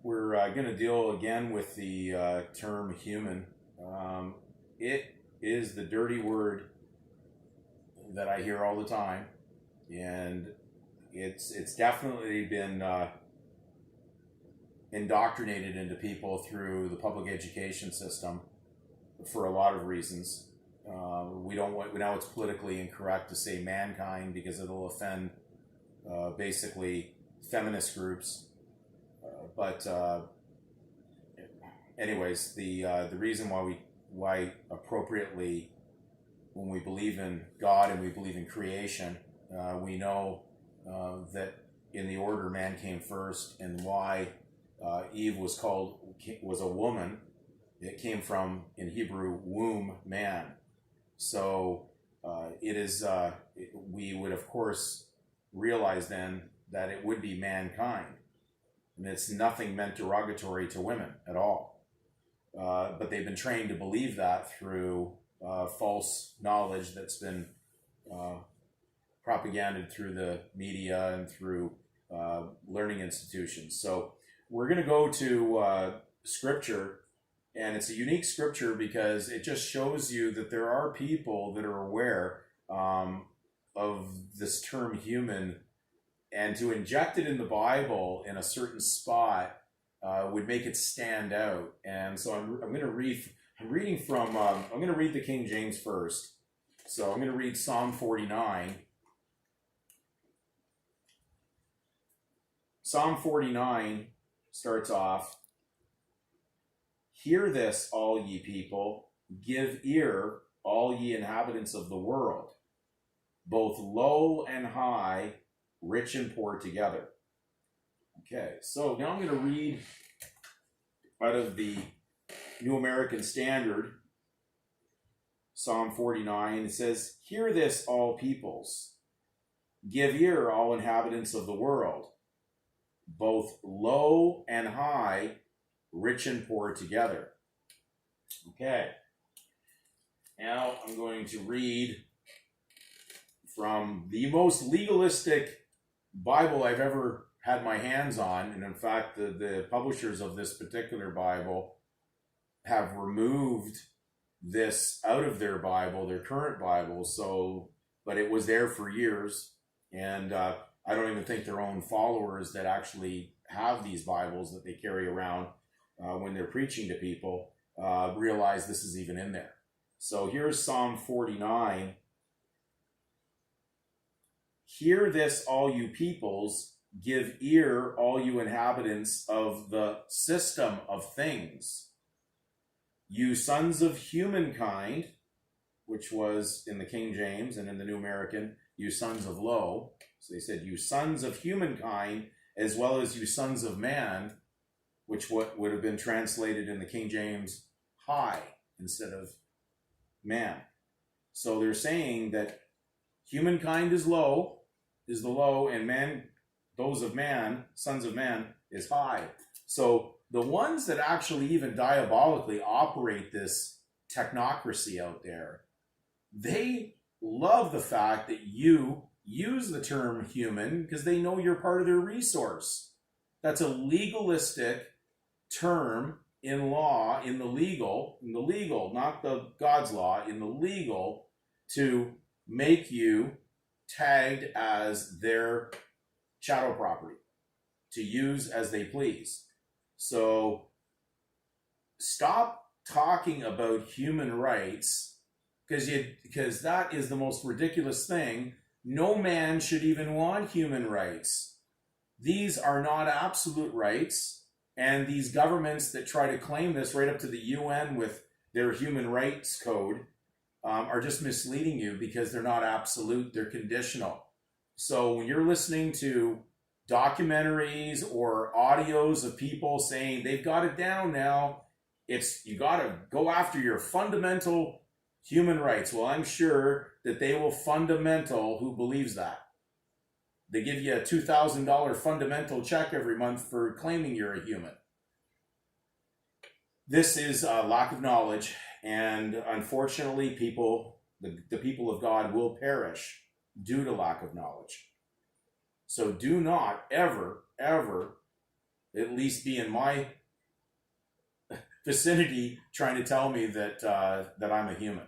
We're going to deal again with the term human. It is the dirty word that I hear all the time, and it's definitely been indoctrinated into people through the public education system for a lot of reasons. We don't want, now it's politically incorrect to say mankind because it'll offend basically feminist groups. But anyways, the reason why appropriately, when we believe in God and we believe in creation, we know that in the order man came first, and why Eve was a woman. It came from, in Hebrew, womb man. So it is. We would of course realize then that it would be mankind. And it's nothing meant derogatory to women at all. But they've been trained to believe that through false knowledge that's been propaganded through the media and through learning institutions. So we're going to go to scripture, and it's a unique scripture because it just shows you that there are people that are aware of this term human. And to inject it in the Bible in a certain spot would make it stand out. And so I'm going to read. I'm reading from. I'm going to read the King James first. So I'm going to read Psalm 49. Psalm 49 starts off. Hear this, all ye people. Give ear, all ye inhabitants of the world, both low and high, rich and poor together. Okay, so now I'm going to read out of the New American Standard, Psalm 49. It says, hear this, all peoples. Give ear, all inhabitants of the world, both low and high, rich and poor together. Okay, now I'm going to read from the most legalistic Bible I've ever had my hands on. And in fact, the publishers of this particular Bible have removed this out of their Bible, their current Bible. So, but it was there for years. And I don't even think their own followers that actually have these Bibles that they carry around when they're preaching to people realize this is even in there. So here's Psalm 49. Hear this, all you peoples, give ear, all you inhabitants of the system of things. You sons of humankind, which was in the King James, and in the New American, you sons of low. So they said, you sons of humankind, as well as you sons of man, which would have been translated in the King James, high, instead of man. So they're saying that humankind is low, is the low, and man, those of man, sons of man, is high. So the ones that actually even diabolically operate this technocracy out there, they love the fact that you use the term human because they know you're part of their resource. That's a legalistic term in law, in the legal, not the God's law, in the legal, to make you tagged as their chattel property to use as they please. So stop talking about human rights because that is the most ridiculous thing. No man should even want human rights. These are not absolute rights, and these governments that try to claim this right up to the UN with their human rights code are just misleading you because they're not absolute, they're conditional. So when you're listening to documentaries or audios of people saying they've got it down now, you got to go after your fundamental human rights. Well, I'm sure that they will fundamental who believes that. They give you a $2,000 fundamental check every month for claiming you're a human. This is a lack of knowledge. And unfortunately, the people of God will perish due to lack of knowledge. So do not ever at least be in my vicinity trying to tell me that that I'm a human.